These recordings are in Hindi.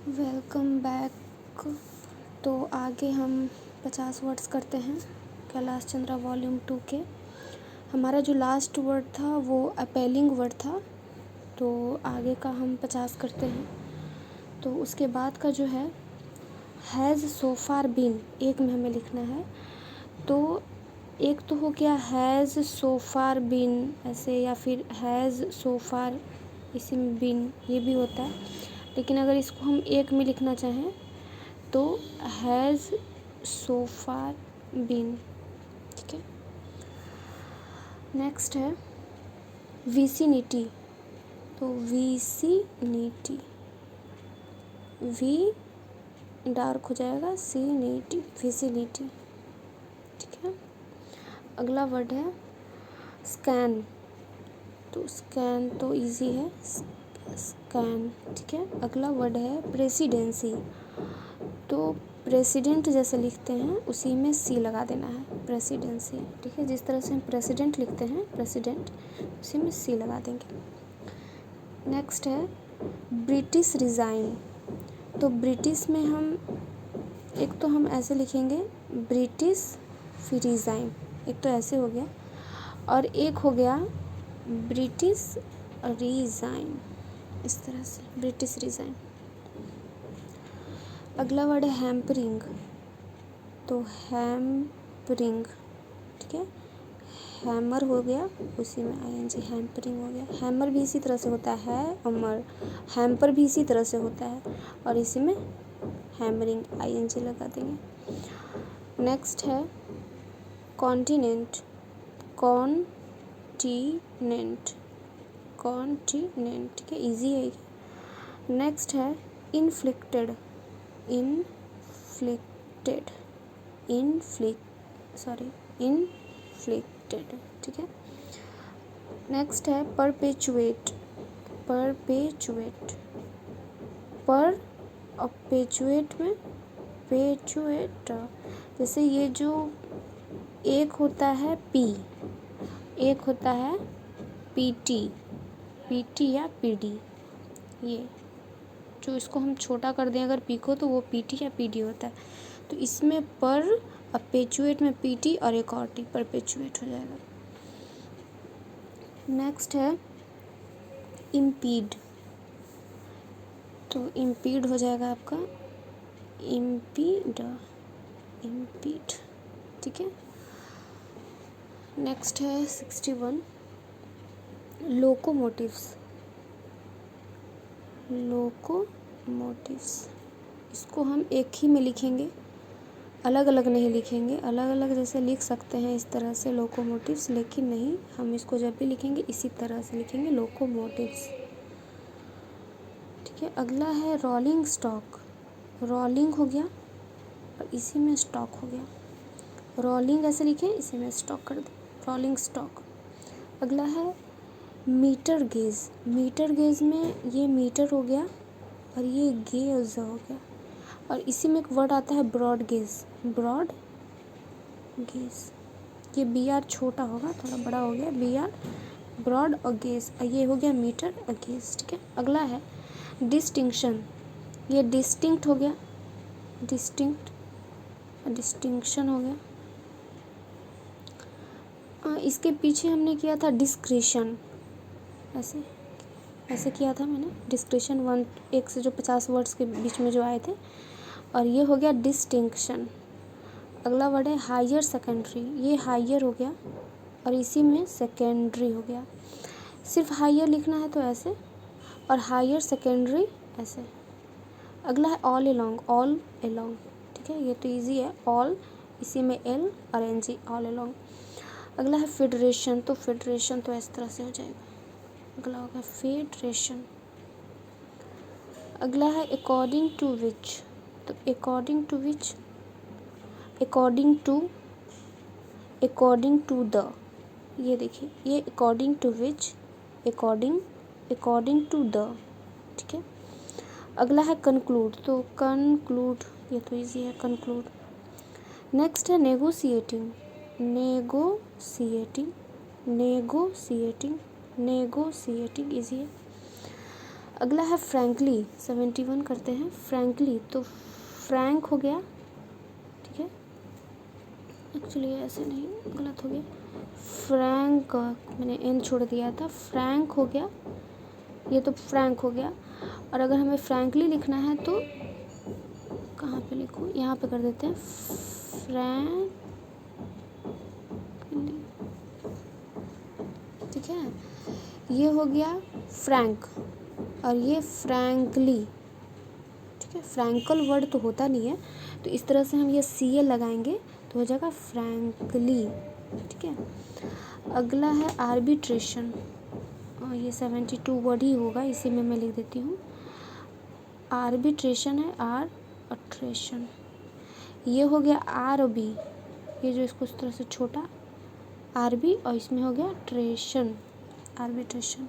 Welcome back. तो आगे हम 50 वर्ड्स करते हैं कैलाश चंद्रा वॉल्यूम 2 के। हमारा जो लास्ट वर्ड था वो अपेलिंग वर्ड था, तो आगे का हम 50 करते हैं। तो उसके बाद का जो है हैज़ सो फार बीन, एक में हमें लिखना है। तो एक तो हो गया हैज़ सो फार बीन ऐसे, या फिर हैज़ सो फार इसी में बीन, ये भी होता है। लेकिन अगर इसको हम एक में लिखना चाहें तो हैज़ सो फार बीन, ठीक है। नेक्स्ट है विसिनिटी। तो विसिनिटी, वी डार्क हो जाएगा, सिनिटी, विसिनिटी, ठीक है। अगला वर्ड है स्कैन। तो स्कैन तो इजी है, स्कैन, ठीक है। अगला वर्ड है प्रेसिडेंसी। तो प्रेसिडेंट जैसे लिखते हैं उसी में सी लगा देना है, प्रेसिडेंसी, ठीक है। जिस तरह से हम प्रेसिडेंट लिखते हैं प्रेसिडेंट, उसी में सी लगा देंगे। नेक्स्ट है ब्रिटिश रिज़ाइन। तो ब्रिटिश में हम एक तो हम ऐसे लिखेंगे ब्रिटिश फिर रिज़ाइन, एक तो ऐसे हो गया, और एक हो गया ब्रिटिश रिज़ाइन, इस तरह से ब्रिटिश रिज़ाइन। अगला वर्ड है हैम्परिंग। तो हैम्परिंग, ठीक है। हैमर हो गया, उसी में आईएनजी, हैम्परिंग हो गया। हैमर भी इसी तरह से होता है, अमर, हैम्पर भी इसी तरह से होता है, और इसी में हैमरिंग आईएनजी लगा देंगे। नेक्स्ट है कॉन्टिनेंट। कॉन्टिनेंट, कॉन्टिनेंट, ठीक है, इजी है। नेक्स्ट है इन्फ्लिक्टेड। इन्फ्लिक्टेड, इन्फ्लिक्टेड, ठीक है। नेक्स्ट है परपेचुएट। परपेचुएट, पर और पेचुएट में पेचुएट, जैसे ये जो एक होता है पी, एक होता है पीटी, पीटी या पीडी, ये जो इसको हम छोटा कर दें अगर पी को, तो वो पीटी या पीडी होता है। तो इसमें पर और पेचुएट में पीटी और एक और टी, परपेचुएट हो जाएगा। नेक्स्ट है इम्पीड। तो इम्पीड हो जाएगा आपका इम्पीड, इम्पीड, ठीक है। नेक्स्ट है 61 लोकोमोटिव्स। लोकोमोटिव्स, इसको हम एक ही में लिखेंगे, अलग अलग नहीं लिखेंगे। अलग अलग जैसे लिख सकते हैं इस तरह से लोकोमोटिव्स, लेकिन नहीं, हम इसको जब भी लिखेंगे इसी तरह से लिखेंगे, लोकोमोटिव्स, ठीक है। अगला है रोलिंग स्टॉक। रोलिंग हो गया और इसी में स्टॉक हो गया। रोलिंग ऐसे लिखें, इसी में स्टॉक कर दें, रोलिंग स्टॉक। अगला है मीटर गेज। मीटर गेज में ये मीटर हो गया और ये गेज हो गया, और इसी में एक वर्ड आता है ब्रॉड गेज। ब्रॉड गेज, ये बी आर छोटा होगा, थोड़ा बड़ा हो गया, बी आर, ब्रॉड और गेज, ये हो गया मीटर और गेज, ठीक है। अगला है डिस्टिंक्शन। ये डिस्टिंक्ट हो गया, डिस्टिंक्ट, डिस्टिंक्शन हो गया। इसके पीछे हमने किया था डिस्क्रिशन, ऐसे ऐसे किया था मैंने, डिस्क्रिशन 1 एक से जो 50 वर्ड्स के बीच में जो आए थे, और ये हो गया डिस्टिंक्शन। अगला वर्ड है हायर सेकेंडरी। ये हायर हो गया और इसी में सेकेंडरी हो गया। सिर्फ हायर लिखना है तो ऐसे, और हायर सेकेंडरी ऐसे। अगला है ऑल अलोंग। ऑल अलोंग, ठीक है, ये तो इजी है, ऑल इसी में एल और एन जी, ऑल अलोंग। अगला है फेडरेशन। तो फेडरेशन तो इस तरह से हो जाएगा। अगला होगा फेडरेशन। अगला है अकॉर्डिंग टू विच। तो according to which, according to, according to the, ये देखिए, ये according to which, according, according to the, ठीक है। अगला है कंक्लूड। तो कंक्लूड, ये तो इजी है, कंक्लूड। नेक्स्ट है negotiating. Negotiating, negotiating, negotiating, easy है। अगला है फ्रैंकली, 71 करते हैं फ्रैंकली, तो फ्रैंक हो गया, ठीक है, एक्चुअली ऐसे नहीं, गलत हो गया, फ्रैंक मैंने एन छोड़ दिया था, फ्रैंक हो गया, ये तो फ्रैंक हो गया। और अगर हमें फ्रैंकली लिखना है तो कहाँ पे लिखूँ, यहाँ पे कर देते हैं फ्रैंकली, ठीक है, ये हो गया फ्रैंक और ये फ्रैंकली, ठीक है। फ्रैंकल वर्ड तो होता नहीं है, तो इस तरह से हम ये सी ए लगाएंगे तो हो जाएगा फ्रैंकली, ठीक है। अगला है आर्बिट्रेशन, और ये 72 वर्ड ही होगा, इसी में मैं लिख देती हूँ। आर्बिट्रेशन है आर अट्रेशन, ये हो गया आर बी, ये जो इसको इस तरह से छोटा आर बी, और इसमें हो गया ट्रेशन, आर्बिट्रेशन।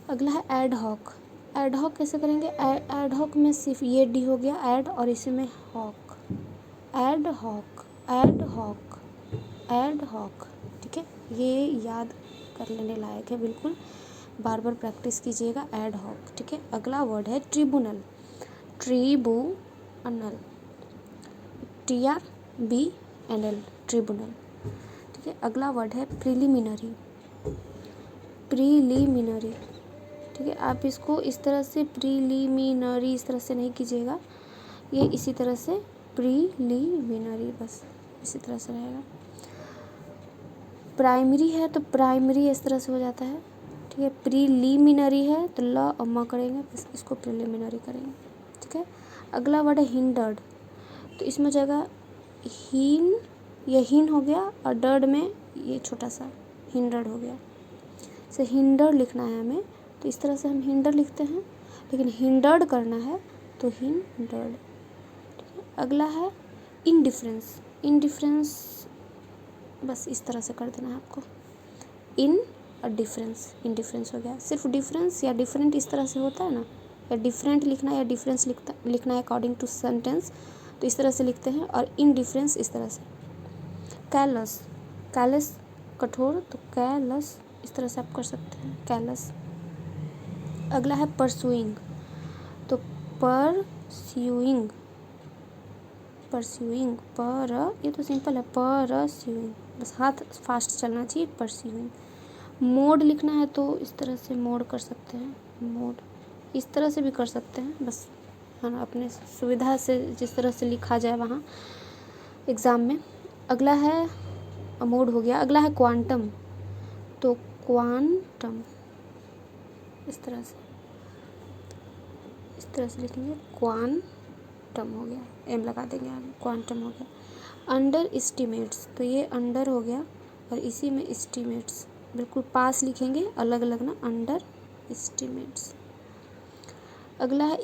अगला है एड हॉक, एड हॉक कैसे करेंगे, एड हॉक में सिर्फ ये डी हो गया एड, और इसी में hoc, ad hoc, ad hoc, ad hoc, ठीक है। ये याद कर लेने लायक है, बिल्कुल बार बार प्रैक्टिस कीजिएगा, एड हॉक, ठीक है। अगला वर्ड है ट्रिब्यूनल, ट्रिब्यूनल, TRBNL, ट्रिब्यूनल, ठीक है। अगला वर्ड है प्रिलिमिनरी, प्रीलिमिनरी, ठीक है। आप इसको इस तरह से प्रीलिमिनरी इस तरह से नहीं कीजिएगा, ये इसी तरह से प्रीलिमिनरी, बस इसी तरह से रहेगा। प्राइमरी है तो प्राइमरी इस तरह से हो जाता है, ठीक है। प्रीलिमिनरी है तो ल और म करेंगे, बस इसको प्रीलिमिनरी करेंगे, ठीक है। अगला वर्ड है हिंडर्ड, तो इसमें हो जाएगा हीन, ये हीन हो गया, और डर्ड में ये छोटा सा हिंडर्ड हो गया, से हिंडर लिखना है हमें, तो इस तरह से हम हिंडर लिखते हैं, लेकिन हिंडर्ड करना है तो हिंडर्ड, ठीक है। अगला है इनडिफरेंस, इनडिफरेंस बस इस तरह से कर देना है आपको, इन और डिफरेंस, इनडिफरेंस हो गया। सिर्फ डिफरेंस या डिफरेंट इस तरह से होता है ना, या डिफरेंट लिखना है या डिफरेंस लिखना है अकॉर्डिंग टू सेंटेंस, तो इस तरह से लिखते हैं, और इनडिफरेंस इस तरह से। कैलस, कैलस कठोर, तो कैलस इस तरह से आप कर सकते हैं, कैलस। अगला है परसुइंग, तो परस्यूइंग, परस्यूइंग, पर ये तो सिंपल है, परस्यूइंग, बस हाथ फास्ट चलना चाहिए, परस्यूइंग। मोड लिखना है तो इस तरह से मोड कर सकते हैं, मोड इस तरह से भी कर सकते हैं, बस है ना, अपने सुविधा से जिस तरह से लिखा जाए वहाँ एग्ज़ाम में। अगला है मोड हो गया। अगला है क्वांटम, तो क्वांटम इस तरह से लिखेंगे, क्वांटम हो गया, एम लगा देंगे आगे, क्वांटम हो गया। अंडर एस्टिमेट्स, तो ये अंडर हो गया, और इसी में एस्टिमेट्स बिल्कुल पास लिखेंगे, अलग अलग ना, अंडर एस्टिमेट्स। अगला है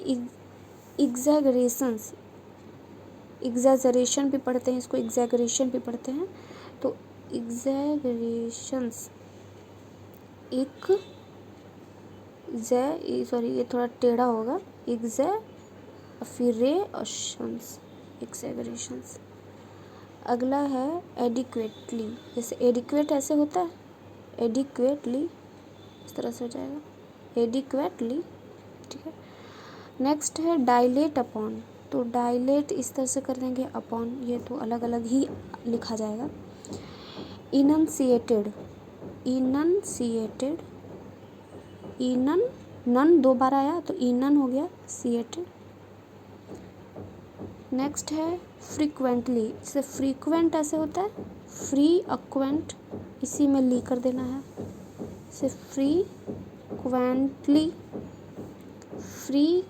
एग्जैगरेशंस, एग्जैजरेशन भी पढ़ते हैं इसको, एग्जैगरेशन भी पढ़ते हैं, तो एग्जैगरेशंस, सॉरी ये थोड़ा टेढ़ा होगा, एग्जैफिरेशंस, एग्जैगरेशंस। अगला है एडिक्वेटली, जैसे एडिक्वेट ऐसे होता है, एडिक्वेटली इस तरह से हो जाएगा, एडिक्वेटली, ठीक है। नेक्स्ट है डायलेट अपॉन, तो डायलेट इस तरह से कर देंगे, अपॉन ये तो अलग अलग ही लिखा जाएगा। इनंसिएटेड, इनंसिएटेड, इनन, नन दो बार आया तो इनन हो गया, सिएटेड। नेक्स्ट है फ्रीक्वेंटली, जैसे फ्रीक्वेंट ऐसे होता है, फ्री अक्वेंट, इसी में ली कर देना है, जैसे फ्रीक्वेंटली, फ्रीक्वेंटली।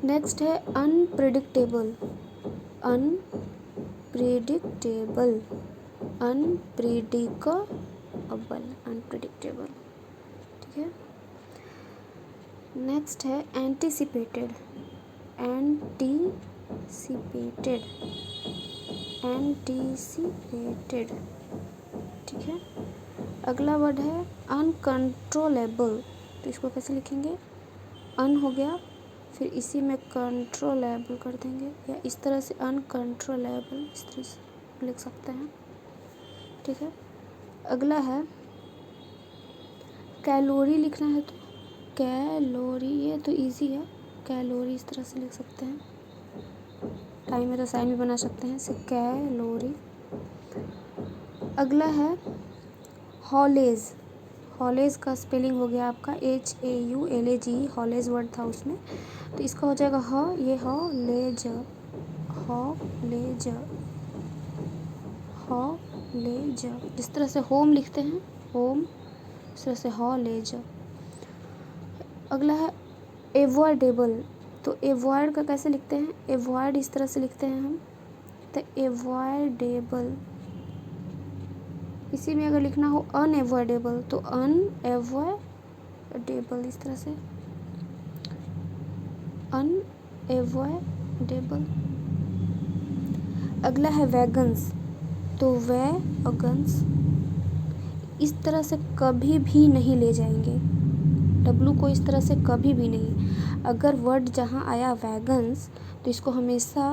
नेक्स्ट है अनप्रेडिक्टेबल, अनप्रेडिक्टेबल, अनप्रेडिक्टेबल, अनप्रेडिक्टेबल, ठीक है। नेक्स्ट है एंटिसिपेटेड, एंटीसिपेटेड, एंटीसिपेटेड, ठीक है। अगला वर्ड है अनकंट्रोलेबल, तो इसको कैसे लिखेंगे, अन हो गया, फिर इसी में कंट्रोलेबल कर देंगे, या इस तरह से अनकंट्रोलेबल इस तरह से लिख सकते हैं, ठीक है। अगला है कैलोरी लिखना है तो कैलोरी, ये तो इजी है, कैलोरी इस तरह से लिख सकते हैं, टाइम है तो साइन भी बना सकते हैं, इसे कैलोरी। अगला है हॉलेज। हॉलेज का स्पेलिंग हो गया आपका HAULAGE, हॉलेज वर्ड था उसमें, तो इसका हो जाएगा ये हॉलेज, हॉलेज, हॉलेज। जिस तरह से होम लिखते हैं होम, इस तरह से हॉलेज। अगला है एवॉइडेबल। तो एवॉइड का कैसे लिखते हैं, एवॉइड इस तरह से लिखते हैं हम, तो एवॉइडेबल। इसी में अगर लिखना हो अनएवॉइडेबल तो अनएवॉइडेबल, इस तरह से अनएवॉइडेबल। अगला है वैगन्स। तो वैगन्स इस तरह से कभी भी नहीं ले जाएंगे, डब्लू को इस तरह से कभी भी नहीं। अगर वर्ड जहाँ आया वैगन्स तो इसको हमेशा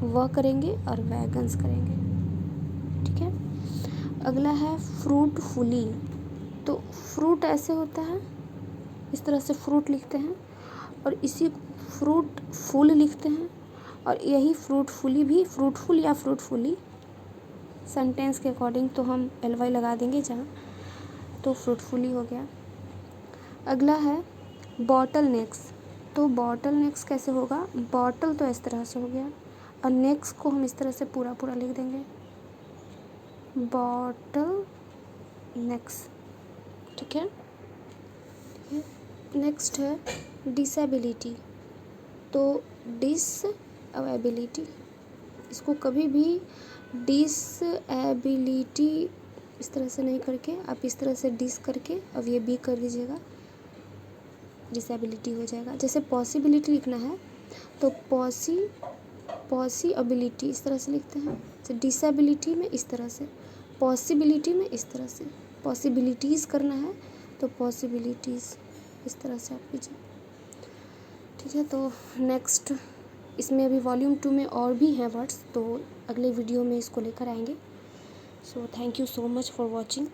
व करेंगे और वैगन्स करेंगे, ठीक है। अगला है फ्रूटफुली। तो फ्रूट ऐसे होता है, इस तरह से फ्रूट लिखते हैं और इसी फ्रूटफुल लिखते हैं, और यही फ्रूटफुली भी फ्रूटफुल या फ्रूटफुली सेंटेंस के अकॉर्डिंग तो हम LY लगा देंगे जहाँ, तो फ्रूटफुली हो गया। अगला है बॉटल नेक्स। तो बॉटल नेक्स कैसे होगा, बॉटल तो इस तरह से हो गया और नेक्स को हम इस तरह से पूरा पूरा लिख देंगे, बॉटल नेक्स, ठीक है। नेक्स्ट है डिसेबिलिटी। तो डिसएबिलिटी, इसको कभी भी डिसएबिलिटी इस तरह से नहीं करके आप इस तरह से डिस करके अब ये बी कर दीजिएगा, डिसेबिलिटी हो जाएगा। जैसे पॉसिबिलिटी लिखना है तो पॉसिबिलिटी इस तरह से लिखते हैं, तो डिसेबिलिटी में इस तरह से, पॉसिबिलिटी में इस तरह से, पॉसिबिलिटीज़ करना है तो पॉसिबिलिटीज़ इस तरह से आप कीजिए, ठीक है। तो नेक्स्ट इसमें अभी वॉल्यूम 2 में और भी हैं वर्ड्स, तो अगले वीडियो में इसको लेकर आएंगे। So thank you so much for watching.